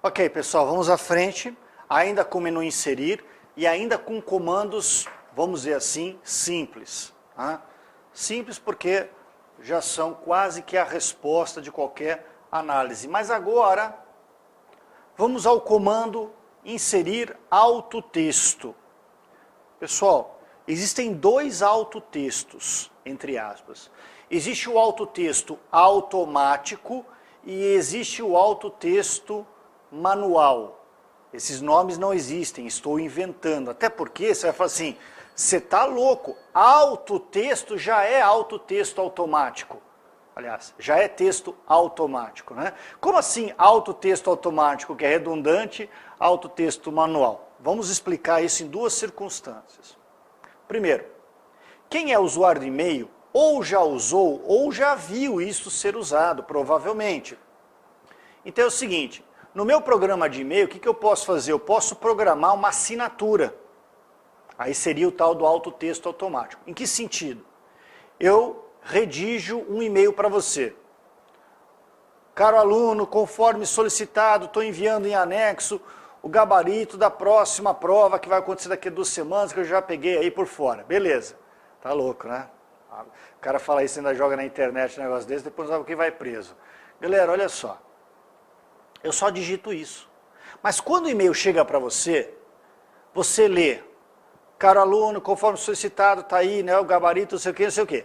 Ok, pessoal, vamos à frente, ainda com o menu inserir e ainda com comandos, vamos dizer assim, simples. Tá? Simples porque já são quase que a resposta de qualquer análise. Mas agora, vamos ao comando inserir autotexto. Pessoal, existem dois autotextos, entre aspas. Existe o autotexto automático e existe o autotexto manual. Esses nomes não existem, estou inventando. Até porque você vai falar assim, você está louco, autotexto já é autotexto automático. Aliás, já é texto automático, né? Como assim autotexto automático, que é redundante, autotexto manual? Vamos explicar isso em duas circunstâncias. Primeiro, quem é usuário de e-mail ou já usou ou já viu isso ser usado, provavelmente. Então é o seguinte, no meu programa de e-mail, o que eu posso fazer? Eu posso programar uma assinatura. Aí seria o tal do autotexto automático. Em que sentido? Eu redijo um e-mail para você. Caro aluno, conforme solicitado, estou enviando em anexo o gabarito da próxima prova que vai acontecer daqui a 2 semanas, que eu já peguei aí por fora. Beleza. Tá louco, né? O cara fala isso e ainda joga na internet um negócio desse, depois não sabe quem vai preso. Galera, olha só. Eu só digito isso. Mas quando o e-mail chega para você, você lê, caro aluno, conforme solicitado, está aí, né, o gabarito, não sei o que, não sei o que.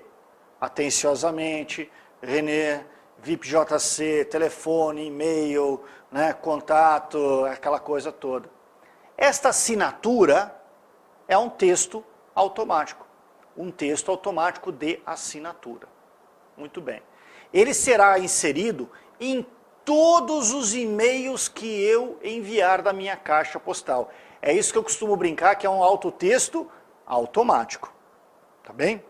Atenciosamente, René, VIPJC, telefone, e-mail, né, contato, aquela coisa toda. Esta assinatura é um texto automático. Um texto automático de assinatura. Muito bem. Ele será inserido em todos os e-mails que eu enviar da minha caixa postal. É isso que eu costumo brincar, que é um autotexto automático. Tá bem?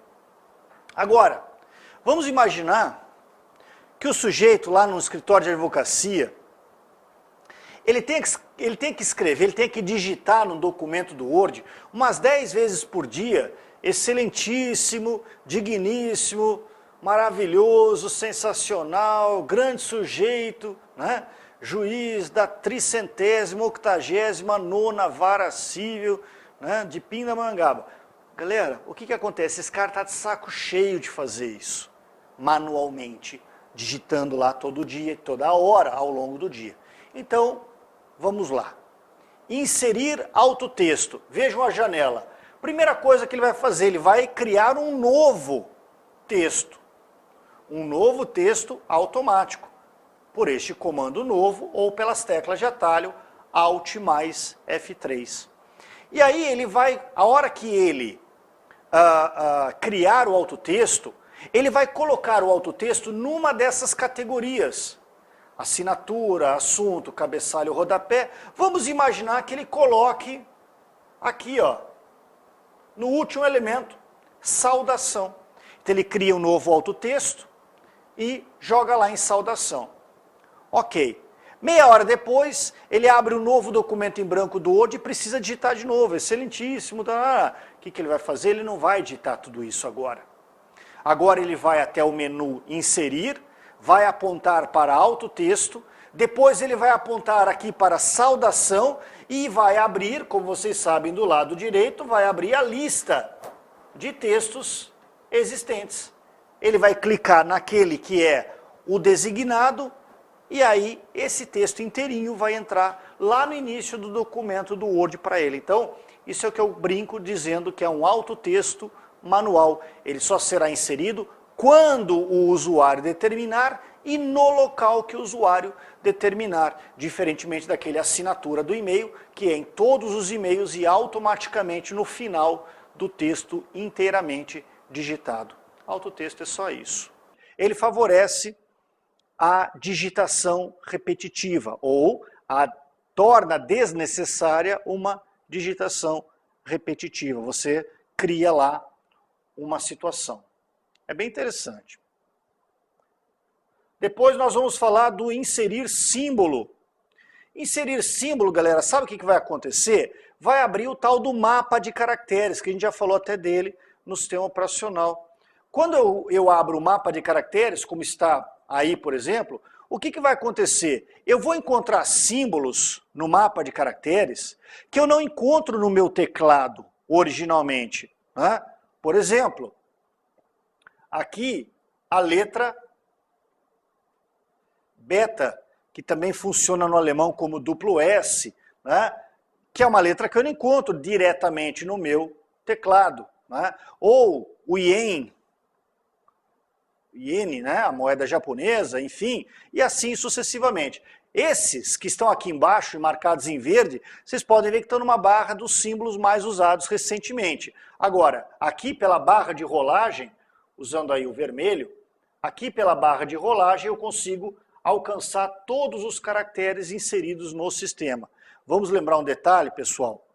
Agora, vamos imaginar que o sujeito lá no escritório de advocacia, ele tem que escrever, ele tem que digitar no documento do Word umas 10 vezes por dia, excelentíssimo, digníssimo, maravilhoso, sensacional, grande sujeito, né? Juiz da 389ª Vara Civil, né? De Pindamonhangaba. Galera, o que acontece? Esse cara está de saco cheio de fazer isso, manualmente, digitando lá todo dia, toda hora, ao longo do dia. Então, vamos lá. Inserir autotexto. Vejam a janela. Primeira coisa que ele vai fazer, ele vai criar um novo texto. Um novo texto automático, por este comando novo ou pelas teclas de atalho Alt mais F3. E aí ele vai, a hora que ele criar o autotexto, ele vai colocar o autotexto numa dessas categorias. Assinatura, assunto, cabeçalho, rodapé. Vamos imaginar que ele coloque aqui, ó, no último elemento, saudação. Então ele cria um novo autotexto e joga lá em saudação. Ok. Meia hora depois, ele abre um novo documento em branco do Word e precisa digitar de novo. Excelentíssimo. Tá? O que ele vai fazer? Ele não vai digitar tudo isso agora. Agora ele vai até o menu inserir, vai apontar para autotexto, depois ele vai apontar aqui para saudação e vai abrir, como vocês sabem do lado direito, vai abrir a lista de textos existentes. Ele vai clicar naquele que é o designado e aí esse texto inteirinho vai entrar lá no início do documento do Word para ele. Então, isso é o que eu brinco dizendo que é um autotexto manual. Ele só será inserido quando o usuário determinar e no local que o usuário determinar, diferentemente daquele assinatura do e-mail, que é em todos os e-mails e automaticamente no final do texto inteiramente digitado. Autotexto é só isso. Ele favorece a digitação repetitiva ou torna desnecessária uma digitação repetitiva. Você cria lá uma situação. É bem interessante. Depois nós vamos falar do inserir símbolo. Inserir símbolo, galera, sabe o que vai acontecer? Vai abrir o tal do mapa de caracteres, que a gente já falou até dele no sistema operacional. Quando eu abro o mapa de caracteres, como está aí, por exemplo, o que vai acontecer? Eu vou encontrar símbolos no mapa de caracteres que eu não encontro no meu teclado originalmente, né? Por exemplo, aqui a letra beta, que também funciona no alemão como duplo S, né? Que é uma letra que eu não encontro diretamente no meu teclado, né? Ou o ien, né? A moeda japonesa, enfim, e assim sucessivamente. Esses que estão aqui embaixo, marcados em verde, vocês podem ver que estão numa barra dos símbolos mais usados recentemente. Agora, aqui pela barra de rolagem, usando aí o vermelho, aqui pela barra de rolagem eu consigo alcançar todos os caracteres inseridos no sistema. Vamos lembrar um detalhe, pessoal,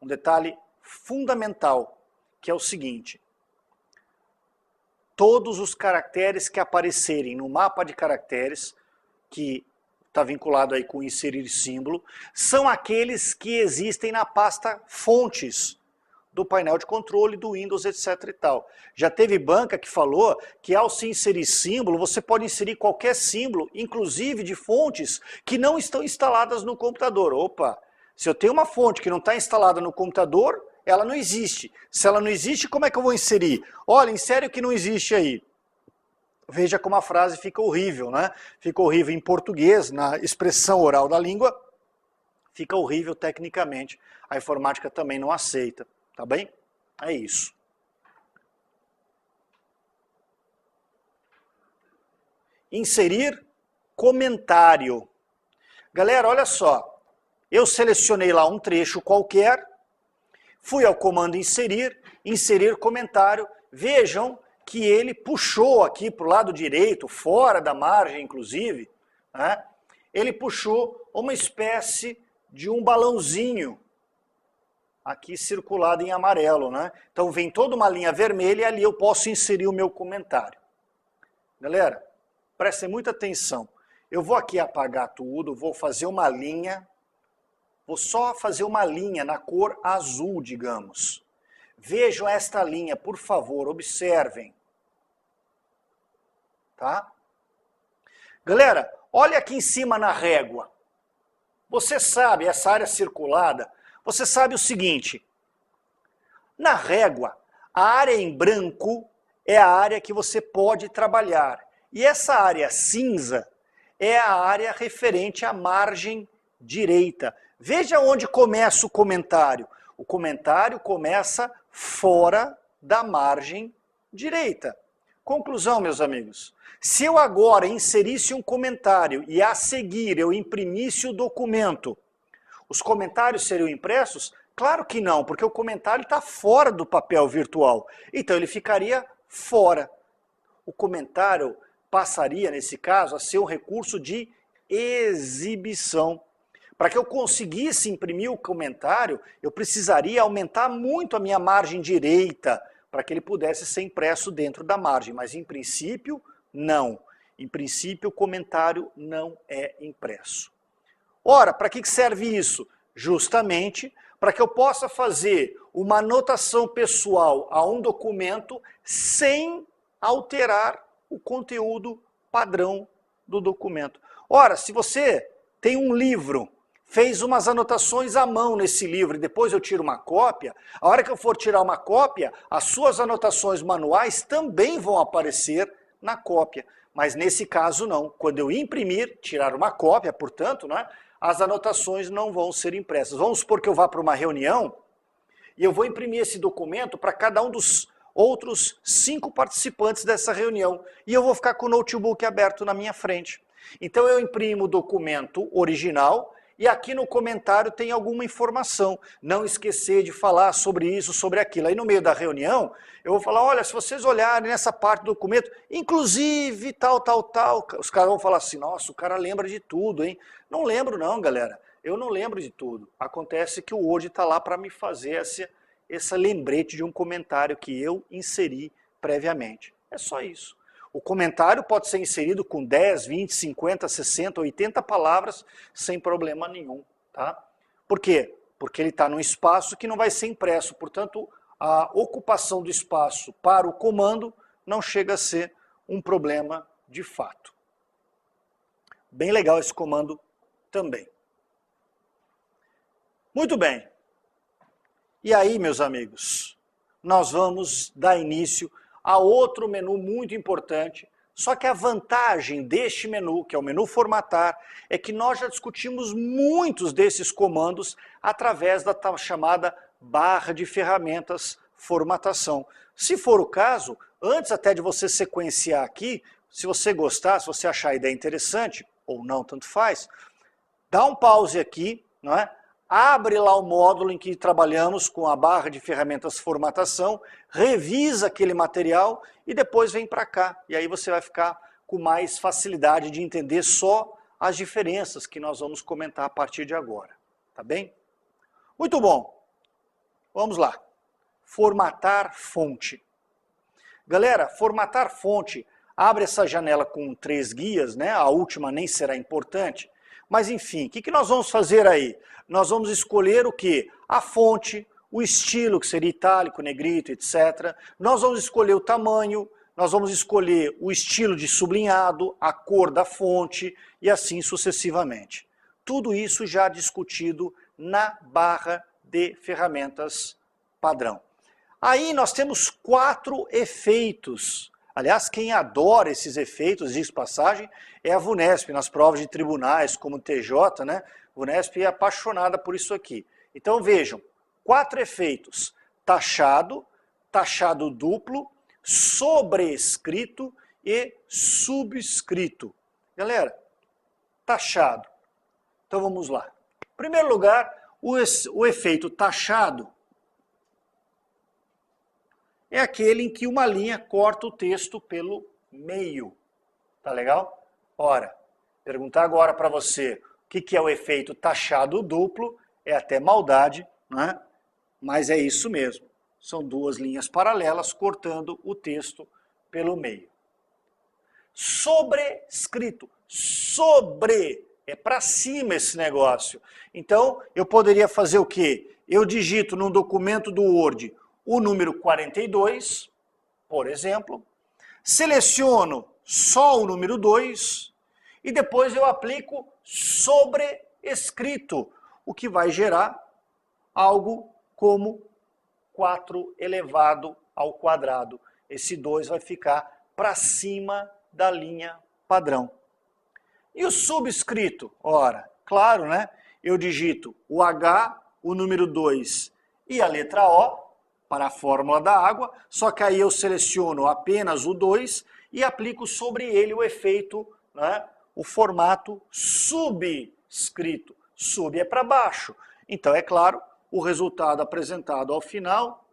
um detalhe fundamental, que é o seguinte: todos os caracteres que aparecerem no mapa de caracteres, que está vinculado aí com inserir símbolo, são aqueles que existem na pasta fontes do painel de controle, do Windows, etc. e tal. Já teve banca que falou que ao se inserir símbolo, você pode inserir qualquer símbolo, inclusive de fontes que não estão instaladas no computador. Opa, se eu tenho uma fonte que não está instalada no computador, ela não existe. Se ela não existe, como é que eu vou inserir? Olha, insere o que não existe aí. Veja como a frase fica horrível, né? Fica horrível em português, na expressão oral da língua, fica horrível tecnicamente. A informática também não aceita, tá bem? É isso. Inserir comentário. Galera, olha só. Eu selecionei lá um trecho qualquer, fui ao comando inserir, inserir comentário. Vejam que ele puxou aqui para o lado direito, fora da margem inclusive, né? Ele puxou uma espécie de um balãozinho aqui circulado em amarelo, né? Então vem toda uma linha vermelha e ali eu posso inserir o meu comentário. Galera, prestem muita atenção. Eu vou aqui apagar tudo, vou fazer uma linha, vou só fazer uma linha na cor azul, digamos. Vejam esta linha, por favor, observem. Tá? Galera, olha aqui em cima na régua. Você sabe, essa área circulada, você sabe o seguinte: na régua, a área em branco é a área que você pode trabalhar. E essa área cinza é a área referente à margem direita. Veja onde começa o comentário. O comentário começa fora da margem direita. Conclusão, meus amigos. Se eu agora inserisse um comentário e a seguir eu imprimisse o documento, os comentários seriam impressos? Claro que não, porque o comentário está fora do papel virtual. Então ele ficaria fora. O comentário passaria, nesse caso, a ser um recurso de exibição. Para que eu conseguisse imprimir o comentário, eu precisaria aumentar muito a minha margem direita, para que ele pudesse ser impresso dentro da margem. Mas, em princípio, não. Em princípio, o comentário não é impresso. Ora, para que serve isso? Justamente para que eu possa fazer uma anotação pessoal a um documento sem alterar o conteúdo padrão do documento. Ora, se você tem um livro, fez umas anotações à mão nesse livro e depois eu tiro uma cópia, a hora que eu for tirar uma cópia, as suas anotações manuais também vão aparecer na cópia. Mas nesse caso não. Quando eu imprimir, tirar uma cópia, portanto, né, as anotações não vão ser impressas. Vamos supor que eu vá para uma reunião e eu vou imprimir esse documento para cada um dos outros 5 participantes dessa reunião. E eu vou ficar com o notebook aberto na minha frente. Então eu imprimo o documento original e aqui no comentário tem alguma informação. Não esquecer de falar sobre isso, sobre aquilo. Aí no meio da reunião, eu vou falar, olha, se vocês olharem nessa parte do documento, inclusive tal, os caras vão falar assim, nossa, o cara lembra de tudo, hein? Não lembro não, galera. Eu não lembro de tudo. Acontece que o Word está lá para me fazer esse lembrete de um comentário que eu inseri previamente. É só isso. O comentário pode ser inserido com 10, 20, 50, 60, 80 palavras sem problema nenhum. Tá? Por quê? Porque ele está num espaço que não vai ser impresso. Portanto, a ocupação do espaço para o comando não chega a ser um problema de fato. Bem legal esse comando também. Muito bem. E aí, meus amigos, nós vamos dar início a outro menu muito importante. Só que a vantagem deste menu, que é o menu formatar, é que nós já discutimos muitos desses comandos através da chamada barra de ferramentas formatação. Se for o caso, antes até de você sequenciar aqui, se você gostar, se você achar a ideia interessante, ou não, tanto faz, dá um pause aqui, não é? Abre lá o módulo em que trabalhamos com a barra de ferramentas formatação, revisa aquele material e depois vem para cá. E aí você vai ficar com mais facilidade de entender só as diferenças que nós vamos comentar a partir de agora. Tá bem? Muito bom. Vamos lá. Formatar fonte. Galera, formatar fonte, abre essa janela com 3 guias, né? A última nem será importante. Mas enfim, o que nós vamos fazer aí? Nós vamos escolher o quê? A fonte, o estilo, que seria itálico, negrito, etc. Nós vamos escolher o tamanho, nós vamos escolher o estilo de sublinhado, a cor da fonte e assim sucessivamente. Tudo isso já discutido na barra de ferramentas padrão. Aí nós temos 4 efeitos. Aliás, quem adora esses efeitos, diz passagem, é a VUNESP, nas provas de tribunais, como o TJ, né? A VUNESP é apaixonada por isso aqui. Então vejam, 4 efeitos: taxado, taxado duplo, sobrescrito e subscrito. Galera, taxado. Então vamos lá. Em primeiro lugar, o efeito taxado é aquele em que uma linha corta o texto pelo meio. Tá legal? Ora, perguntar agora para você o que é o efeito taxado duplo, é até maldade, né? Mas é isso mesmo. São 2 linhas paralelas cortando o texto pelo meio. Sobrescrito. Sobre. É para cima esse negócio. Então, eu poderia fazer o quê? Eu digito num documento do Word o número 42, por exemplo, seleciono só o número 2 e depois eu aplico sobrescrito, o que vai gerar algo como 4 elevado ao quadrado. Esse 2 vai ficar para cima da linha padrão. E o subscrito? Ora, claro, né? Eu digito o H, o número 2 e a letra O, para a fórmula da água, só que aí eu seleciono apenas o 2 e aplico sobre ele o efeito, né, o formato subscrito. Sub é para baixo. Então, é claro, o resultado apresentado ao final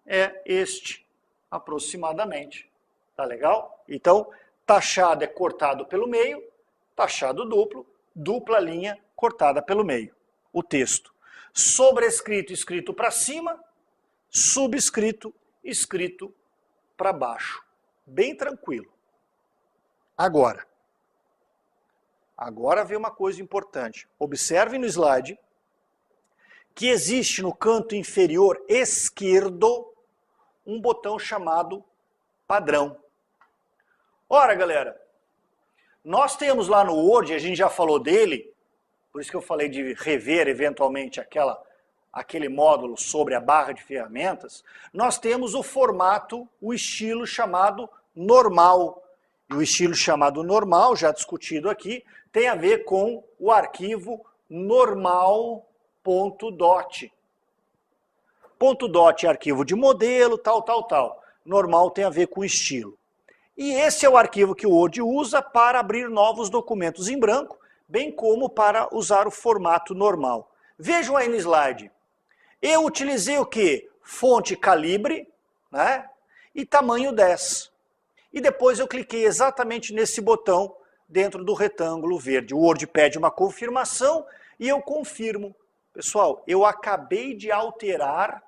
é este, aproximadamente. Tá legal? Então, taxado é cortado pelo meio, taxado duplo, dupla linha cortada pelo meio. O texto. Sobrescrito, escrito para cima, subscrito, escrito para baixo. Bem tranquilo. Agora vem uma coisa importante. Observe no slide que existe no canto inferior esquerdo um botão chamado padrão. Ora, galera, nós temos lá no Word, a gente já falou dele, por isso que eu falei de rever eventualmente aquele módulo sobre a barra de ferramentas, nós temos o formato, o estilo chamado normal. E o estilo chamado normal, já discutido aqui, tem a ver com o arquivo normal.dot. .dot é arquivo de modelo, tal. Normal tem a ver com estilo. E esse é o arquivo que o Word usa para abrir novos documentos em branco, bem como para usar o formato normal. Vejam aí no slide. Eu utilizei o quê? Fonte calibre, né? E tamanho 10. E depois eu cliquei exatamente nesse botão dentro do retângulo verde. O Word pede uma confirmação e eu confirmo. Pessoal, eu acabei de alterar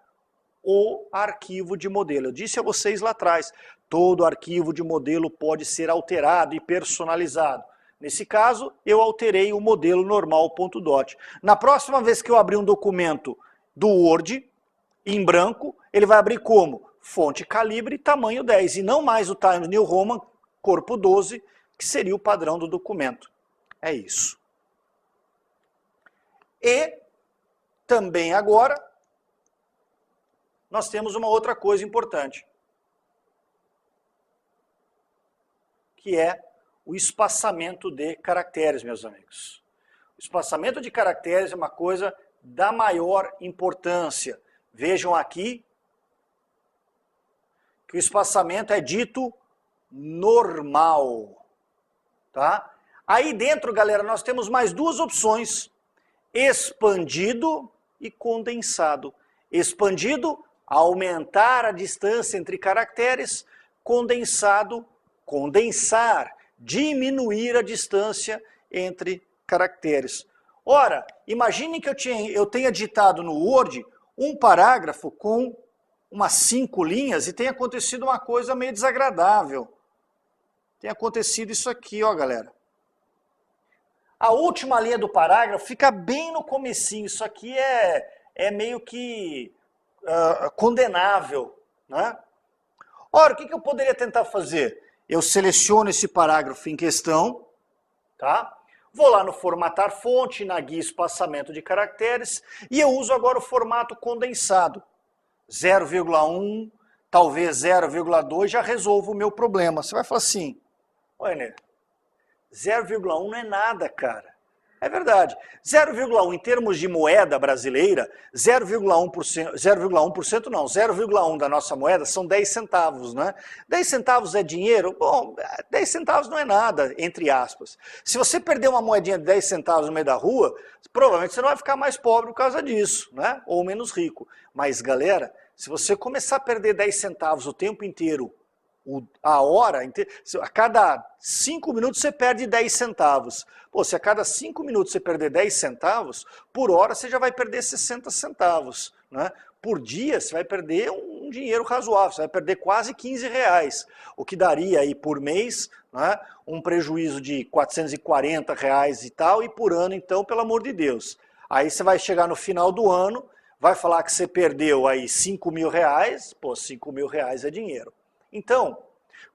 o arquivo de modelo. Eu disse a vocês lá atrás, todo arquivo de modelo pode ser alterado e personalizado. Nesse caso, eu alterei o modelo normal.dot. Na próxima vez que eu abrir um documento do Word, em branco, ele vai abrir como? Fonte calibre tamanho 10, e não mais o Times New Roman corpo 12, que seria o padrão do documento. É isso. E também agora, nós temos uma outra coisa importante, que é o espaçamento de caracteres, meus amigos. O espaçamento de caracteres é uma coisa da maior importância. Vejam aqui que o espaçamento é dito normal, tá? Aí dentro, galera, nós temos mais duas opções: expandido e condensado. Expandido, aumentar a distância entre caracteres. Condensado, condensar, diminuir a distância entre caracteres. Ora, imagine que eu tenha digitado no Word um parágrafo com umas 5 linhas e tenha acontecido uma coisa meio desagradável. Tem acontecido isso aqui, ó, galera. A última linha do parágrafo fica bem no comecinho. Isso aqui é meio que condenável, né? Ora, o que eu poderia tentar fazer? Eu seleciono esse parágrafo em questão, tá? Vou lá no formatar fonte, na guia espaçamento de caracteres, e eu uso agora o formato condensado. 0,1, talvez 0,2, já resolvo o meu problema. Você vai falar assim: oi, Ener, 0,1 não é nada, cara. É verdade. 0,1 em termos de moeda brasileira, 0,1% não, 0,1 da nossa moeda são 10 centavos, né? 10 centavos é dinheiro? Bom, 10 centavos não é nada, entre aspas. Se você perder uma moedinha de 10 centavos no meio da rua, provavelmente você não vai ficar mais pobre por causa disso, né? Ou menos rico. Mas, galera, se você começar a perder 10 centavos o tempo inteiro, a hora, a cada 5 minutos você perde 10 centavos. Pô, se a cada 5 minutos você perder 10 centavos, por hora você já vai perder 60 centavos. Né? Por dia você vai perder um dinheiro razoável, você vai perder quase 15 reais, o que daria aí por mês, né, um prejuízo de 440 reais e tal, e por ano então, pelo amor de Deus. Aí você vai chegar no final do ano, vai falar que você perdeu aí 5 mil reais, pô, 5 mil reais é dinheiro. Então,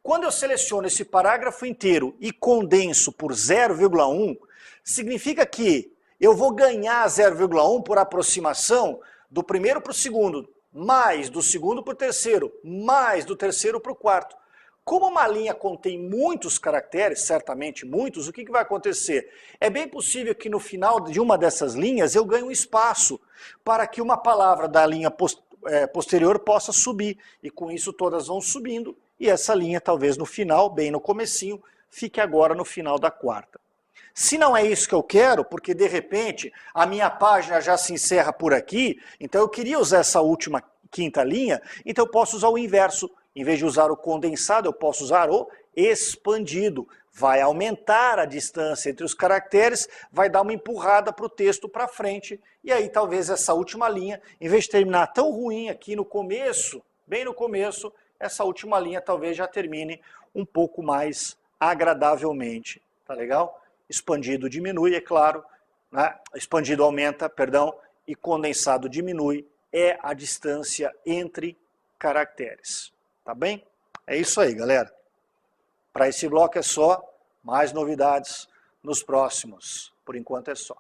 quando eu seleciono esse parágrafo inteiro e condenso por 0,1, significa que eu vou ganhar 0,1 por aproximação do primeiro para o segundo, mais do segundo para o terceiro, mais do terceiro para o quarto. Como uma linha contém muitos caracteres, certamente muitos, o que vai acontecer? É bem possível que no final de uma dessas linhas eu ganhe um espaço para que uma palavra da linha posterior possa subir, e com isso todas vão subindo, e essa linha talvez no final, bem no comecinho, fique agora no final da quarta. Se não é isso que eu quero, porque de repente a minha página já se encerra por aqui, então eu queria usar essa última quinta linha, então eu posso usar o inverso. Em vez de usar o condensado, eu posso usar o expandido. Vai aumentar a distância entre os caracteres, vai dar uma empurrada para o texto para frente, e aí talvez essa última linha, em vez de terminar tão ruim aqui no começo, bem no começo, essa última linha talvez já termine um pouco mais agradavelmente. Tá legal? Expandido diminui, é claro, né? Expandido aumenta, perdão, e condensado diminui, é a distância entre caracteres. Tá bem? É isso aí, galera. Para esse bloco é só, mais novidades nos próximos. Por enquanto é só.